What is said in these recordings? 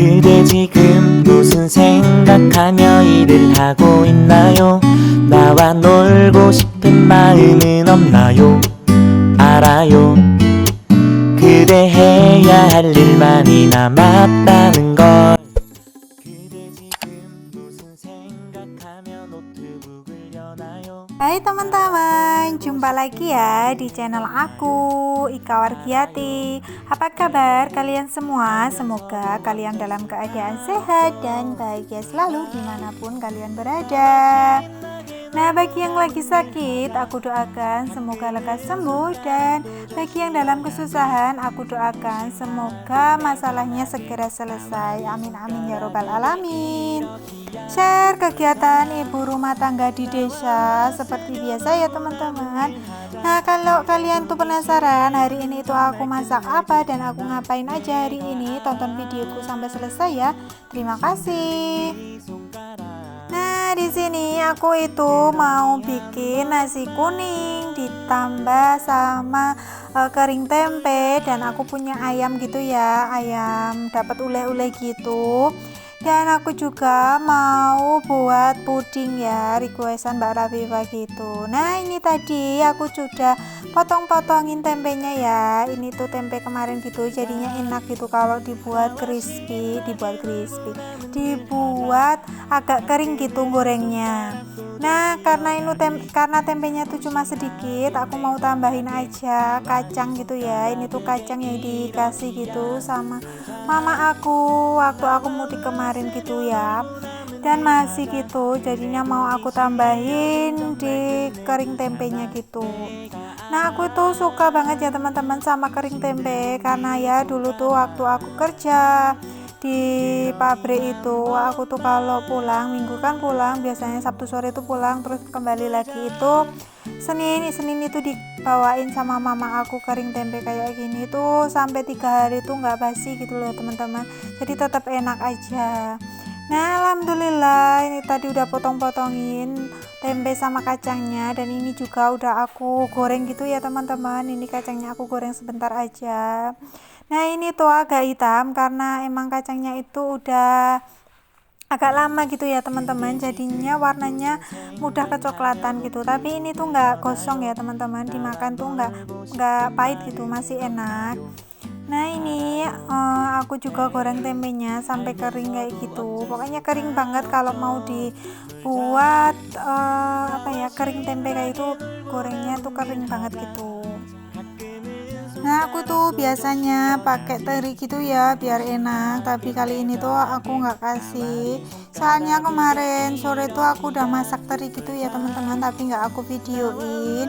그대 지금 무슨 생각하며 일을 하고 있나요? 나와 놀고 싶은 마음은 없나요? 알아요. 그대 해야 할 일 많이 남았다는 걸. 그대 지금 무슨 생각하며 노트북을 여나요? Hai teman-teman, jumpa lagi ya di channel aku, Ika Wargiati. Apa kabar kalian semua? Semoga kalian dalam keadaan sehat dan bahagia selalu dimanapun kalian berada. Nah, bagi yang lagi sakit, aku doakan semoga lekas sembuh. Dan bagi yang dalam kesusahan, aku doakan semoga masalahnya segera selesai. Amin amin ya robbal alamin. Share kegiatan ibu rumah tangga di desa seperti biasa ya teman-teman. Nah, kalau kalian tuh penasaran hari ini tuh aku masak apa dan aku ngapain aja hari ini, tonton videoku sampai selesai ya. Terima kasih. Nah, di sini aku itu mau bikin nasi kuning ditambah sama kering tempe, dan aku punya ayam gitu ya, ayam dapat ule-ule gitu. Dan aku juga mau buat puding ya, requestan Mbak Rafifa gitu. Nah, ini tadi aku sudah potong-potongin tempenya ya. Ini tuh tempe kemarin gitu, jadinya enak gitu kalau dibuat crispy, dibuat agak kering gitu gorengnya. Nah, karena tempenya tuh cuma sedikit, aku mau tambahin aja kacang gitu ya. Ini tuh kacang yang dikasih gitu sama mama aku waktu aku mudik kemarin gitu ya, dan masih gitu, jadinya mau aku tambahin di kering tempenya gitu. Nah, aku tuh suka banget ya teman-teman sama kering tempe, karena ya dulu tuh waktu aku kerja di pabrik itu, aku tuh kalau pulang minggu kan pulang, biasanya Sabtu sore itu pulang, terus kembali lagi itu Senin itu dibawain sama mama aku kering tempe kayak gini tuh sampai 3 hari tuh nggak basi gitu loh teman-teman, jadi tetap enak aja. Nah, alhamdulillah ini tadi udah potong-potongin tempe sama kacangnya, dan ini juga udah aku goreng gitu ya teman-teman. Ini kacangnya aku goreng sebentar aja. Nah, ini tuh agak hitam karena emang kacangnya itu udah agak lama gitu ya teman-teman, jadinya warnanya mudah kecoklatan gitu. Tapi ini tuh nggak gosong ya teman-teman, dimakan tuh nggak pahit gitu, masih enak. Nah, ini aku juga goreng tempenya sampai kering kayak gitu, pokoknya kering banget kalau mau dibuat kering tempe kayak itu, gorengnya tuh kering banget gitu. Nah, aku tuh biasanya pakai teri gitu ya biar enak, tapi kali ini tuh aku nggak kasih, soalnya kemarin sore tuh aku udah masak teri gitu ya teman-teman, tapi nggak aku videoin,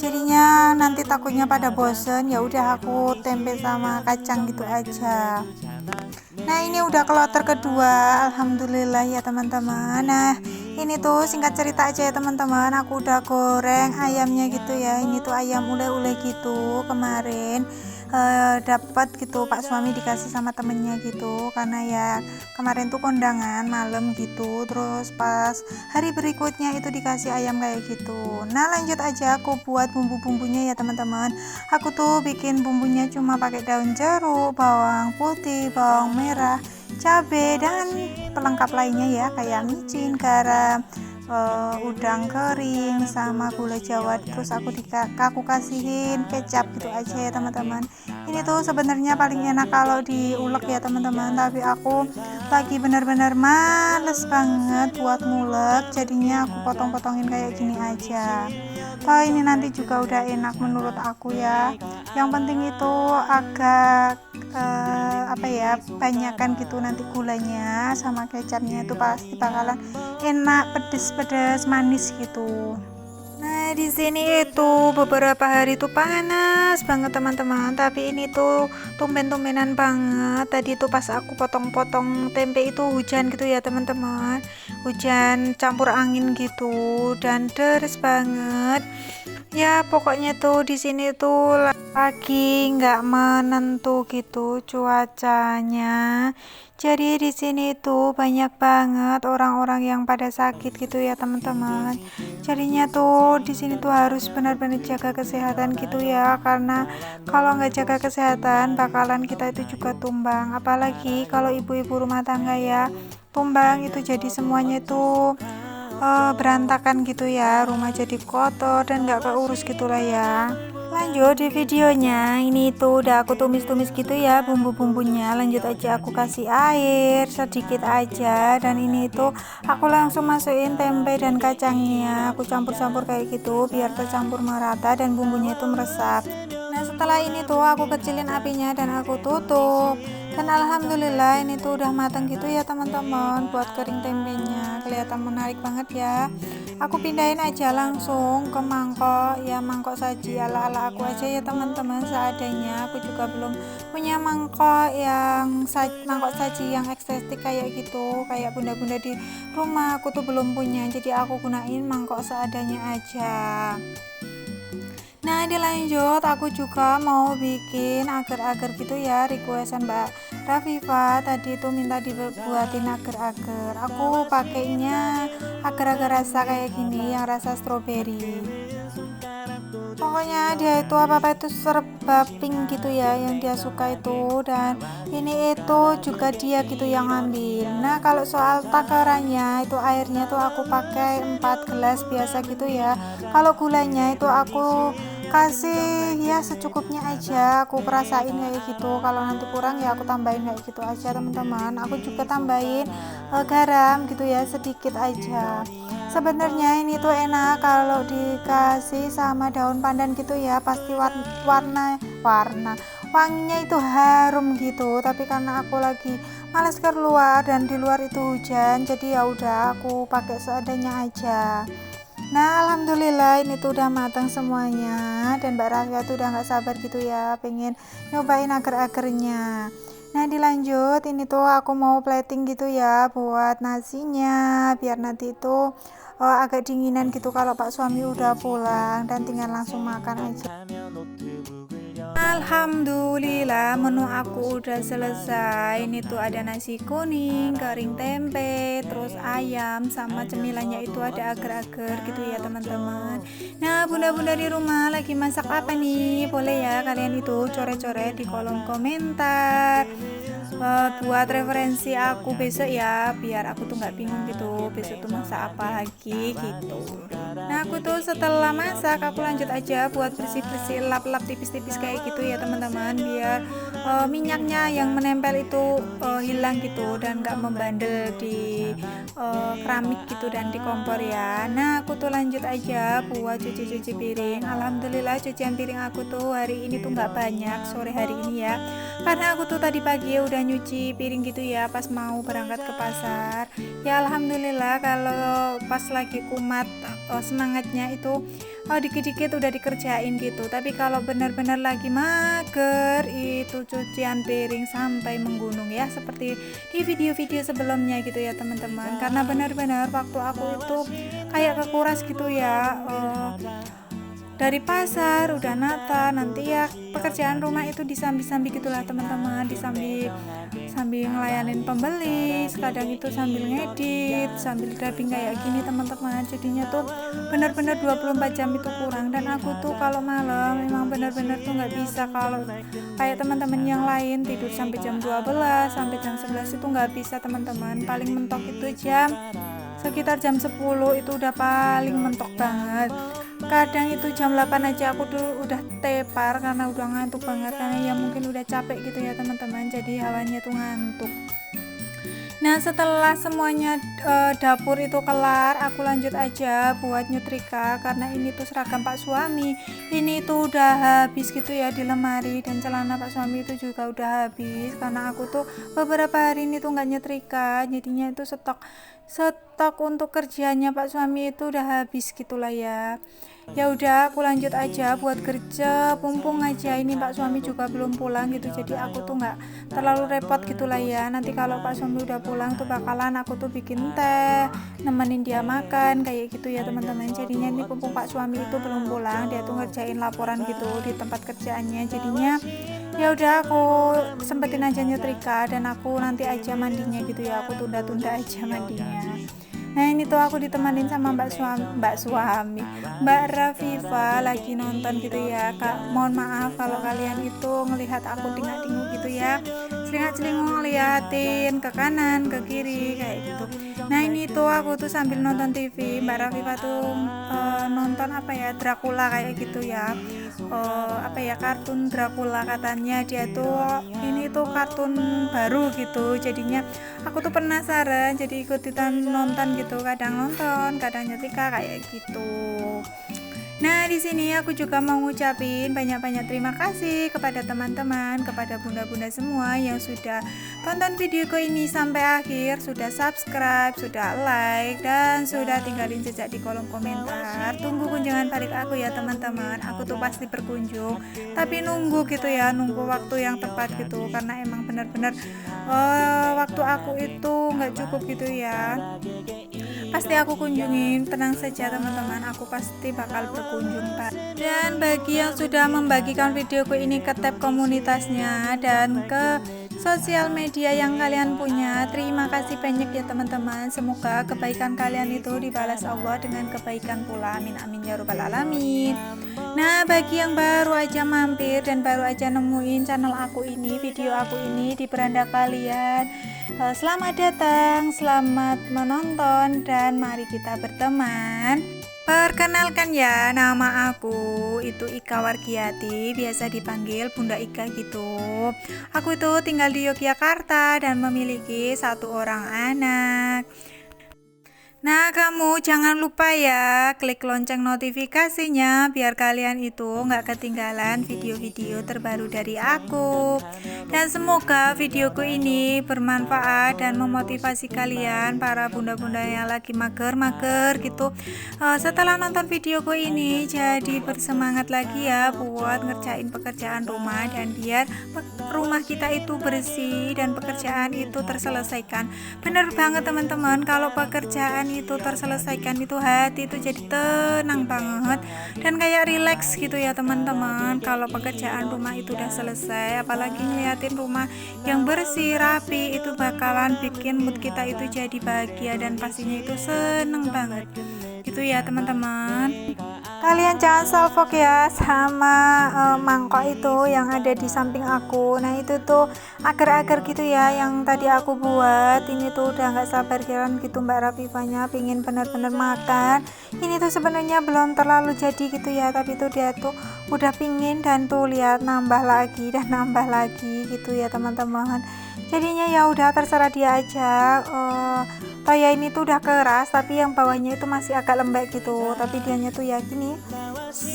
jadinya nanti takutnya pada bosen, ya udah aku tempe sama kacang gitu aja. Nah, ini udah kloter kedua, alhamdulillah ya teman-teman. Nah, ini tuh singkat cerita aja ya teman-teman, aku udah goreng ayamnya gitu ya. Ini tuh ayam ule-ule gitu, kemarin dapat gitu, Pak suami dikasih sama temennya gitu, karena ya kemarin tuh kondangan malam gitu, terus pas hari berikutnya itu dikasih ayam kayak gitu. Nah, lanjut aja aku buat bumbu-bumbunya ya teman-teman. Aku tuh bikin bumbunya cuma pakai daun jeruk, bawang putih, bawang merah, cabai, dan pelengkap lainnya ya, kayak micin, garam, udang kering sama gula jawa. Terus aku kasihin kecap gitu aja ya teman-teman. Ini tuh sebenarnya paling enak kalau diulek ya teman-teman, tapi aku lagi benar-benar males banget buat ngulek, jadinya aku potong-potongin kayak gini aja. Oh, ini nanti juga udah enak menurut aku ya. Yang penting itu agak banyakan gitu nanti gulanya sama kecapnya, itu pasti bakalan enak, pedes manis gitu. Nah, di sini itu beberapa hari tuh panas banget teman-teman, tapi ini tuh tumben-tumbenan banget. Tadi tuh pas aku potong-potong tempe itu hujan gitu ya teman-teman, hujan campur angin gitu dan deres banget. Ya pokoknya tuh di sini tuh Pagi nggak menentu gitu cuacanya. Jadi di sini tuh banyak banget orang-orang yang pada sakit gitu ya teman-teman. Jadinya tuh di sini tuh harus benar-benar jaga kesehatan gitu ya, karena kalau nggak jaga kesehatan bakalan kita itu juga tumbang. Apalagi kalau ibu-ibu rumah tangga ya, tumbang itu jadi semuanya itu berantakan gitu ya, rumah jadi kotor dan nggak keurus gitulah ya. Lanjut di videonya, ini tuh udah aku tumis-tumis gitu ya bumbu-bumbunya. Lanjut aja aku kasih air sedikit aja, dan ini tuh aku langsung masukin tempe dan kacangnya. Aku campur-campur kayak gitu biar tercampur merata dan bumbunya itu meresap. Nah setelah ini tuh aku kecilin apinya dan aku tutup, dan alhamdulillah ini tuh udah matang gitu ya teman-teman. Buat kering tempenya kelihatan menarik banget ya. Aku pindahin aja langsung ke mangkok ya, mangkok saji ala-ala aku aja ya teman-teman, seadanya. Aku juga belum punya mangkok yang mangkok saji yang estetik kayak gitu, kayak bunda-bunda di rumah aku tuh belum punya, jadi aku gunain mangkok seadanya aja. Nah dilanjut aku juga mau bikin agar-agar gitu ya, requestan Mbak Rafifa tadi itu minta dibuatin agar-agar. Aku pakainya agar-agar rasa kayak gini, yang rasa stroberi. Pokoknya dia itu apa-apa itu serba pink gitu ya yang dia suka itu, dan ini itu juga dia gitu yang ngambil. Nah kalau soal takarannya itu, airnya tuh aku pakai 4 gelas biasa gitu ya. Kalau gulanya itu aku kasih ya secukupnya aja, aku perasain kayak gitu. Kalau nanti kurang ya aku tambahin kayak gitu aja teman-teman. Aku juga tambahin garam gitu ya sedikit aja. Sebenarnya ini tuh enak kalau dikasih sama daun pandan gitu ya, pasti warna wanginya itu harum gitu. Tapi karena aku lagi males keluar dan di luar itu hujan, jadi ya udah aku pakai seadanya aja. Nah alhamdulillah ini tuh udah matang semuanya, dan Mbak Rafia tuh udah nggak sabar gitu ya pengen nyobain agar-agarnya. Nah dilanjut, ini tuh aku mau plating gitu ya buat nasinya, biar nanti itu agak dinginan gitu kalau Pak suami udah pulang, dan tinggal langsung makan aja. Alhamdulillah menu aku udah selesai. Ini tuh ada nasi kuning, kering tempe, terus ayam, sama cemilannya itu ada agar-agar gitu ya teman-teman. Nah bunda-bunda di rumah lagi masak apa nih? Boleh ya kalian itu coret-coret di kolom komentar. Buat referensi aku besok ya, biar aku tuh nggak bingung gitu besok tuh masak apa lagi gitu. Nah aku tuh setelah masak aku lanjut aja buat bersih-bersih, lap-lap tipis-tipis kayak gitu ya teman-teman, biar minyaknya yang menempel itu hilang gitu dan nggak membandel di keramik gitu dan di kompor ya. Nah aku tuh lanjut aja buat cuci-cuci piring. Alhamdulillah cucian piring aku tuh hari ini tuh nggak banyak sore hari ini ya, karena aku tuh tadi pagi udah nyuci piring gitu ya pas mau berangkat ke pasar. Ya alhamdulillah kalau pas lagi kumat semangatnya itu dikit-dikit udah dikerjain gitu. Tapi kalau benar-benar lagi mager itu cucian piring sampai menggunung ya, seperti di video-video sebelumnya gitu ya teman-teman. Karena benar-benar waktu aku itu kayak kekuras gitu ya, dari pasar udah nata, nanti ya pekerjaan rumah itu disambi-sambi gitulah teman-teman, sambil ngelayanin pembeli, kadang itu sambil ngedit, sambil dubbing kayak gini teman-teman. Jadinya tuh bener-bener 24 jam itu kurang, dan aku tuh kalau malam memang bener-bener tuh nggak bisa. Kalau kayak teman-teman yang lain tidur sampai jam 12 sampai jam 11 itu nggak bisa teman-teman. Paling mentok itu sekitar jam 10 itu udah paling mentok banget. Kadang itu jam 8 aja aku tuh udah tepar karena udah ngantuk banget, karena ya mungkin udah capek gitu ya teman-teman, jadi hawanya tuh ngantuk. Nah setelah semuanya dapur itu kelar, aku lanjut aja buat nyetrika, karena ini tuh seragam Pak suami ini tuh udah habis gitu ya di lemari, dan celana Pak suami itu juga udah habis karena aku tuh beberapa hari ini tuh nggak nyetrika, jadinya itu stok untuk kerjanya Pak suami itu udah habis gitulah ya. ya udah aku lanjut aja buat kerja, mumpung aja ini Pak suami juga belum pulang gitu, jadi aku tuh nggak terlalu repot gitulah ya. Nanti kalau Pak suami udah pulang tuh bakalan aku tuh bikin teh, nemenin dia makan kayak gitu ya teman-teman. Jadinya ini mumpung Pak suami itu belum pulang, dia tuh ngerjain laporan gitu di tempat kerjaannya, jadinya ya udah aku sempetin aja nyetrika dan aku nanti aja mandinya gitu ya, aku tunda-tunda aja mandinya. Nah ini tuh aku ditemanin sama Mbak Rafifa lagi nonton gitu ya Kak. Mohon maaf kalau kalian itu ngelihat aku tinggal-tinggal gitu ya, celingak-celinguk ngeliatin ke kanan ke kiri kayak gitu. Nah ini tuh aku tuh sambil nonton TV, Mbak Rafifa tuh nonton apa ya, Dracula kayak gitu ya. Apa ya, kartun Dracula katanya dia tuh, ini tuh kartun baru gitu, jadinya aku tuh penasaran jadi ikut nonton gitu, kadang nonton kadang nyetrika kayak gitu. Nah, di sini aku juga mau ngucapin banyak-banyak terima kasih kepada teman-teman, kepada bunda-bunda semua yang sudah tonton videoku ini sampai akhir, sudah subscribe, sudah like, dan sudah tinggalin jejak di kolom komentar. Tunggu kunjungan balik aku ya teman-teman. Aku tuh pasti berkunjung, tapi nunggu gitu ya, nunggu waktu yang tepat gitu, karena emang benar-benar waktu aku itu nggak cukup gitu ya. Pasti aku kunjungin, tenang saja teman-teman, aku pasti bakal berkunjung Pak. Dan bagi yang sudah membagikan videoku ini ke tab komunitasnya dan ke sosial media yang kalian punya, terima kasih banyak ya teman-teman. Semoga kebaikan kalian itu dibalas Allah dengan kebaikan pula, amin amin ya rabbal alamin. Nah, bagi yang baru aja mampir dan baru aja nemuin channel aku ini, video aku ini di beranda kalian, selamat datang, selamat menonton, dan mari kita berteman. Perkenalkan ya, nama aku itu Ika Wargiati, biasa dipanggil Bunda Ika gitu. Aku itu tinggal di Yogyakarta dan memiliki 1 orang anak. Nah, kamu jangan lupa ya klik lonceng notifikasinya biar kalian itu nggak ketinggalan video-video terbaru dari aku. Dan semoga videoku ini bermanfaat dan memotivasi kalian para bunda-bunda yang lagi mager-mager gitu. Setelah nonton videoku ini jadi bersemangat lagi ya buat ngerjain pekerjaan rumah dan biar rumah kita itu bersih dan pekerjaan itu terselesaikan. Bener banget teman-teman, kalau pekerjaan itu terselesaikan itu hati itu jadi tenang banget dan kayak relax gitu ya teman-teman. Kalau pekerjaan rumah itu udah selesai, apalagi ngeliatin rumah yang bersih rapi, itu bakalan bikin mood kita itu jadi bahagia dan pastinya itu seneng banget gitu ya teman-teman. Kalian jangan salfok ya sama mangkok itu yang ada di samping aku. Nah itu tuh agar-agar gitu ya yang tadi aku buat. Ini tuh udah nggak sabar kiran gitu Mbak Rafifanya, pingin bener-bener makan. Ini tuh sebenarnya belum terlalu jadi gitu ya, tapi tuh dia tuh udah pingin dan tuh lihat nambah lagi dan nambah lagi gitu ya teman-teman. Jadinya ya udah terserah dia aja. Toya ini tuh udah keras tapi yang bawahnya itu masih agak lembek gitu, tapi dianya tuh ya gini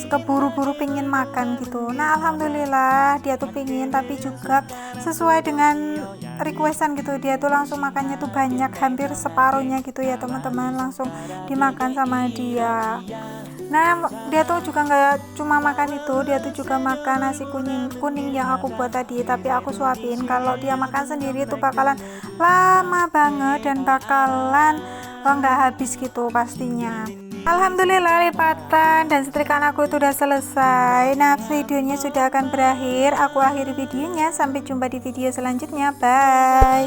keburu-buru pengen makan gitu. Nah alhamdulillah dia tuh pengen, tapi juga sesuai dengan requestan gitu, dia tuh langsung makannya tuh banyak, hampir separuhnya gitu ya teman-teman, langsung dimakan sama dia. Nah dia tuh juga nggak cuma makan itu, dia tuh juga makan nasi kuning yang aku buat tadi, tapi aku suapin. Kalau dia makan sendiri itu bakalan lama banget dan bakalan nggak habis gitu pastinya. Alhamdulillah lipatan dan setrikaan aku itu udah selesai. Nah videonya sudah akan berakhir, aku akhiri videonya, sampai jumpa di video selanjutnya, bye.